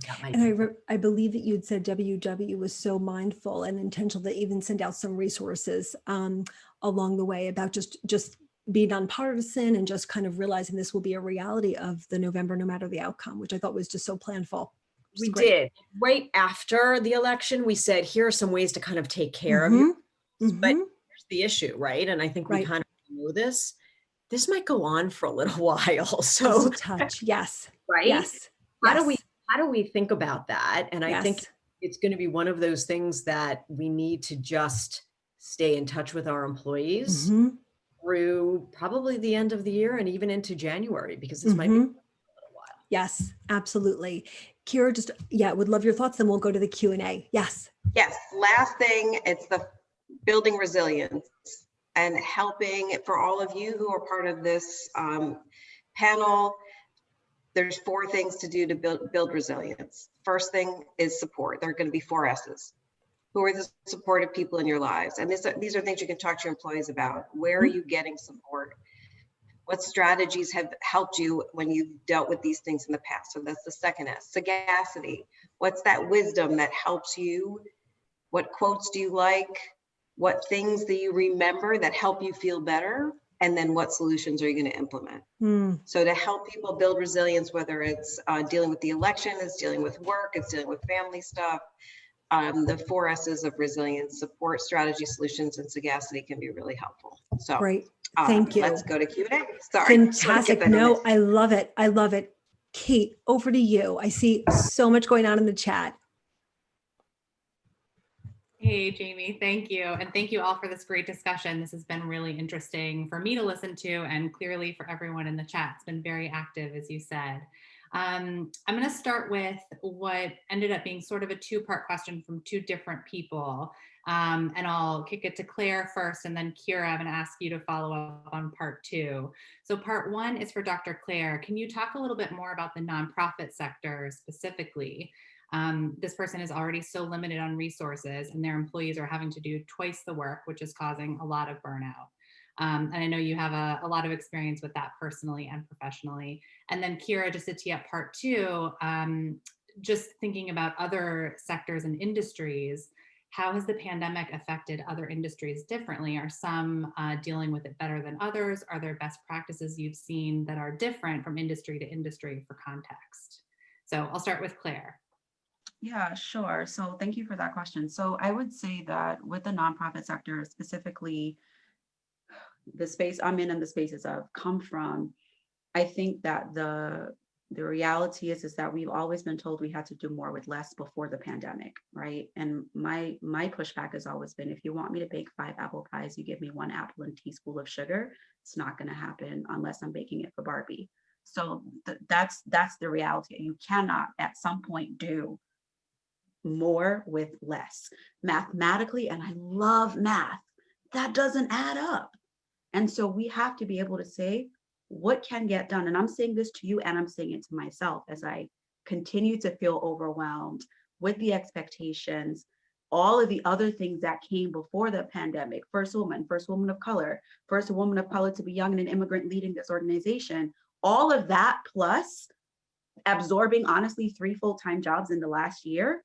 that might And be. I believe that you had said WW was so mindful and intentional to even send out some resources along the way about just being nonpartisan and just kind of realizing this will be a reality of the November, no matter the outcome, which I thought was just so planful. Which is We great. did. Right after the election, we said, here are some ways to kind of take care of you. Mm-hmm. But Mm-hmm. here's the issue, right? And I think we Right. kind of know this. This might go on for a little while. Just a So, touch. Yes. right? Yes. How do we Yes. how do we think about that? And I think Yes. it's going to be one of those things that we need to just stay in touch with our employees Mm-hmm. through probably the end of the year and even into January, because this might be a Mm-hmm. little while. Yes, absolutely. Kira, just, yeah, would love your thoughts. Then we'll go to the Q&A. Yes. Yes, last thing, it's the building resilience and helping for all of you who are part of this panel. There's 4 things to do to build resilience. First thing is support. There are going to be 4 S's. Who are the supportive people in your lives? And these are things you can talk to your employees about. Where are you getting support? What strategies have helped you when you've dealt with these things in the past? So that's the second S. Sagacity. What's that wisdom that helps you? What quotes do you like? What things do you remember that help you feel better? And then what solutions are you going to implement? Mm, So to help people build resilience, whether it's dealing with the election, it's dealing with work, it's dealing with family stuff, the 4 S's of resilience, support, strategy, solutions, and sagacity can be really helpful. So great. Thank you. let's go to Q&A. Sorry, just want to get Fantastic. that in there. No, I love it. I love it. Kate, over to you. I see so much going on in the chat. Hey, Jamie, thank you. And thank you all for this great discussion. This has been really interesting for me to listen to and clearly for everyone in the chat. It's been very active, as you said. I'm going to start with what ended up being sort of a 2-part question from 2 different people. And I'll kick it to Claire first, and then Kira, I'm going to ask you to follow up on part 2. So part 1 is for Dr. Claire. Can you talk a little bit more about the nonprofit sector specifically? This person is already so limited on resources and their employees are having to do twice the work, which is causing a lot of burnout. And I know you have a lot of experience with that personally and professionally. And then Kira, just to tee up part 2, just thinking about other sectors and industries, how has the pandemic affected other industries differently? Are some dealing with it better than others? Are there best practices you've seen that are different from industry to industry for context? So I'll start with Claire. Yeah, sure. So thank you for that question. So I would say that with the nonprofit sector, specifically the space I'm in and the spaces I've come from, I think that the reality is that we've always been told we had to do more with less before the pandemic, right? And my pushback has always been, if you want me to bake 5 apple pies, you give me 1 apple and a teaspoon of sugar. It's not going to happen unless I'm baking it for Barbie. So that's the reality. You cannot at some point do more with less. Mathematically, and I love math, that doesn't add up. And so we have to be able to say what can get done. And I'm saying this to you and I'm saying it to myself as I continue to feel overwhelmed with the expectations, all of the other things that came before the pandemic. First woman of color, first woman of color to be young and an immigrant leading this organization. All of that plus absorbing, honestly, 3 full-time jobs in the last year.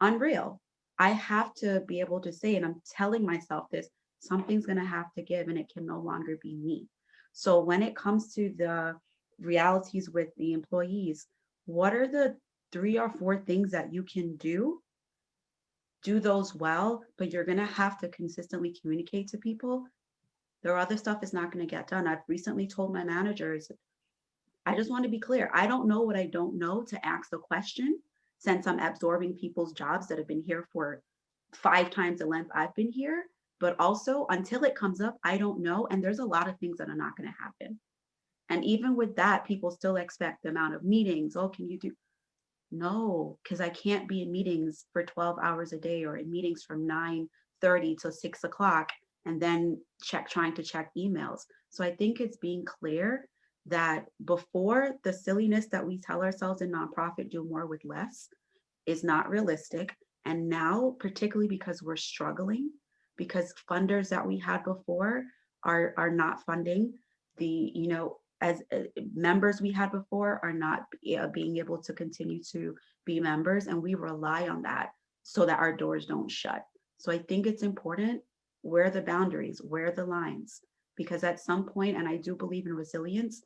Unreal. I have to be able to say, and I'm telling myself this, something's going to have to give and it can no longer be me. So when it comes to the realities with the employees, what are the 3 or 4 things that you can do? Do those well, but you're gonna have to consistently communicate to people. Their other stuff is not gonna get done. I've recently told my managers, I just want to be clear. I don't know what I don't know to ask the question, since I'm absorbing people's jobs that have been here for 5 times the length I've been here. But also, until it comes up, I don't know. And there's a lot of things that are not going to happen. And even with that, people still expect the amount of meetings. Oh, can you do? No, because I can't be in meetings for 12 hours a day, or in meetings from 9:30 till 6 o'clock, and then trying to check emails. So I think it's being clear that before, the silliness that we tell ourselves in nonprofit, do more with less, is not realistic. And now, particularly because we're struggling, because funders that we had before are not funding, the, as members we had before are not being able to continue to be members, and we rely on that so that our doors don't shut. So I think it's important, where are the boundaries, where are the lines? Because at some point, and I do believe in resilience,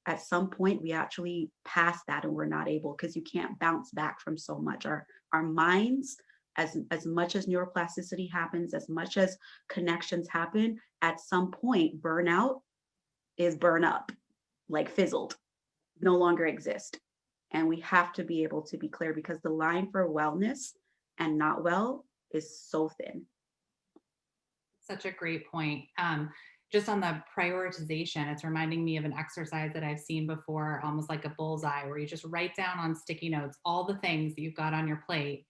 at some point we actually pass that and we're not able, because you can't bounce back from so much. Our minds, as much as neuroplasticity happens, as much as connections happen, at some point burnout is burn up, like fizzled, no longer exist. And we have to be able to be clear, because the line for wellness and not well is so thin. Such a great point. Just on the prioritization, it's reminding me of an exercise that I've seen before, almost like a bullseye, where you just write down on sticky notes all the things that you've got on your plate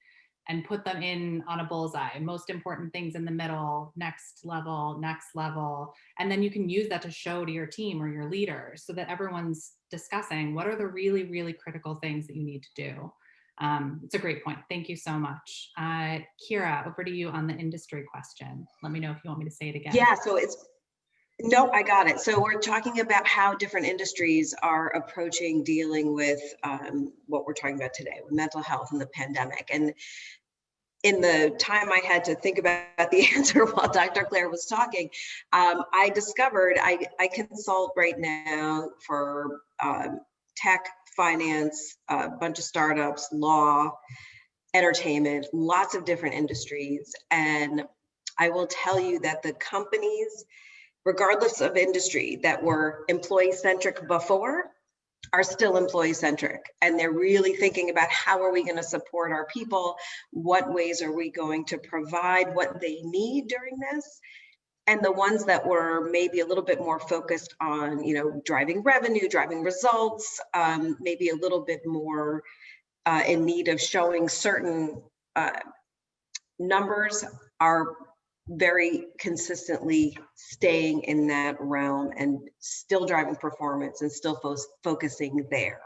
and put them in on a bullseye. Most important things in the middle, next level. And then you can use that to show to your team or your leaders, so that everyone's discussing what are the really, really critical things that you need to do. It's a great point. Thank you so much. Kira, over to you on the industry question. Let me know if you want me to say it again. Yeah, so no, I got it. So we're talking about how different industries are approaching dealing with what we're talking about today, with mental health and the pandemic. And in the time I had to think about the answer while Dr. Claire was talking, I discovered I consult right now for tech, finance, a bunch of startups, law, entertainment, lots of different industries. And I will tell you that the companies, regardless of industry, that were employee-centric before are still employee-centric. And they're really thinking about, how are we going to support our people? What ways are we going to provide what they need during this? And the ones that were maybe a little bit more focused on, driving revenue, driving results, maybe a little bit more in need of showing certain numbers, are very consistently staying in that realm and still driving performance and still focusing there.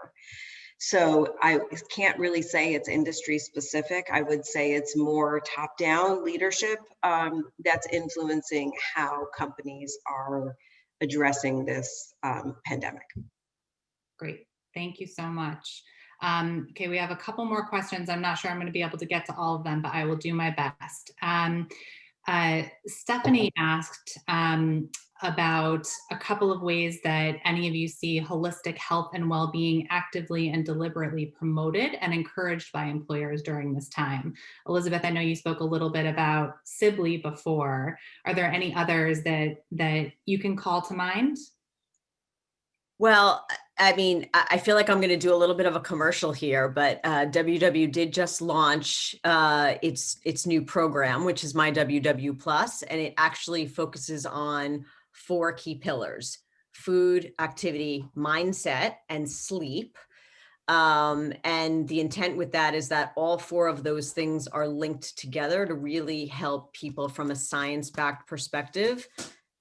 So I can't really say it's industry specific. I would say it's more top-down leadership that's influencing how companies are addressing this pandemic. Great. Thank you so much. Okay, we have a couple more questions. I'm not sure I'm going to be able to get to all of them, but I will do my best. Stephanie asked about a couple of ways that any of you see holistic health and well-being actively and deliberately promoted and encouraged by employers during this time. Elizabeth, I know you spoke a little bit about Sibley before. Are there any others that you can call to mind? Well, I mean, I feel like I'm going to do a little bit of a commercial here, but WW did just launch its new program, which is My WW Plus, and it actually focuses on 4 key pillars: food, activity, mindset, and sleep. And the intent with that is that all 4 of those things are linked together to really help people from a science-backed perspective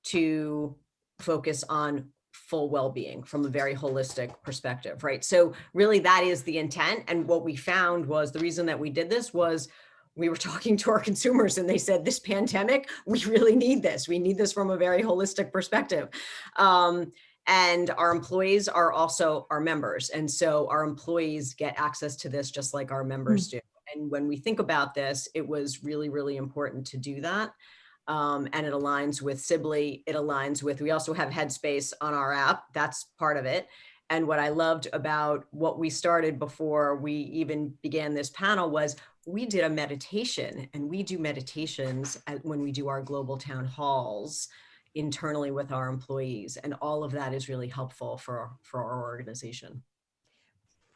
to focus on full well-being from a very holistic perspective, right? So really that is the intent. And what we found was, the reason that we did this was we were talking to our consumers and they said, this pandemic, we really need this. We need this from a very holistic perspective. And our employees are also our members. And so our employees get access to this just like our members do. And when we think about this, it was really, really important to do that. and it aligns with Sibley. It aligns with, we also have Headspace on our app. That's part of it. And what I loved about what we started before we even began this panel was we did a meditation, and we do meditations when we do our global town halls internally with our employees. And all of that is really helpful for our organization.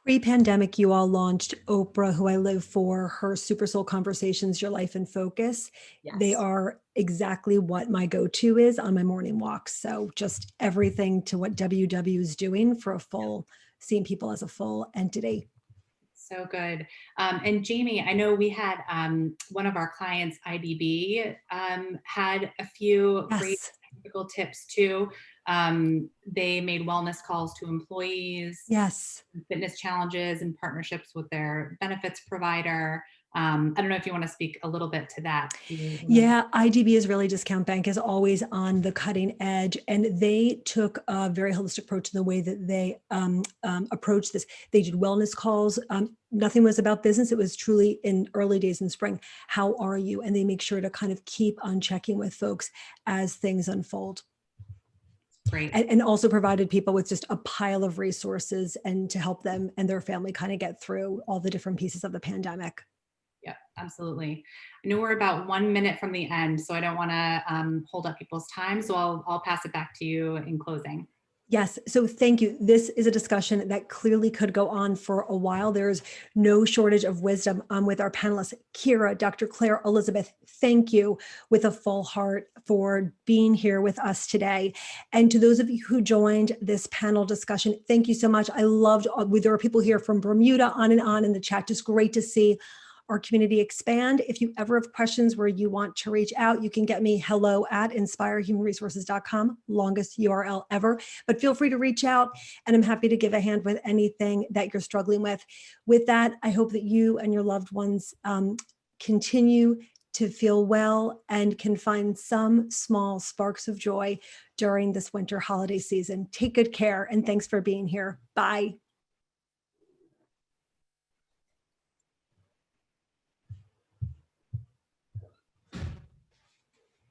Pre-pandemic, you all launched Oprah, who I live for, her Super Soul Conversations, Your Life in Focus. They Yes. are exactly what my go-to is on my morning walks. So just everything to what WW is doing for a full, seeing people as a full entity. So good. And Jamie, I know we had one of our clients, IDB, had a few great Yes, technical tips too. They made wellness calls to employees, yes. fitness challenges, and partnerships with their benefits provider. I don't know if you want to speak a little bit to that. Yeah, IDB Israeli Discount Bank is always on the cutting edge, and they took a very holistic approach in the way that they approached this. They did wellness calls. Nothing was about business. It was truly in early days in spring. How are you? And they make sure to kind of keep on checking with folks as things unfold. Great. And also provided people with just a pile of resources and to help them and their family kind of get through all the different pieces of the pandemic. Yeah, absolutely. I know we're about 1 minute from the end, so I don't want to hold up people's time. So I'll pass it back to you in closing. Yes. So thank you. This is a discussion that clearly could go on for a while. There's no shortage of wisdom with our panelists. Kira, Dr. Claire, Elizabeth, thank you with a full heart for being here with us today. And to those of you who joined this panel discussion, thank you so much. I loved, there are people here from Bermuda on and on in the chat. Just great to see our community expand. If you ever have questions where you want to reach out, you can get me hello@inspirehumanresources.com, longest URL ever, but feel free to reach out and I'm happy to give a hand with anything that you're struggling with. With that, I hope that you and your loved ones continue to feel well and can find some small sparks of joy during this winter holiday season. Take good care and thanks for being here. Bye.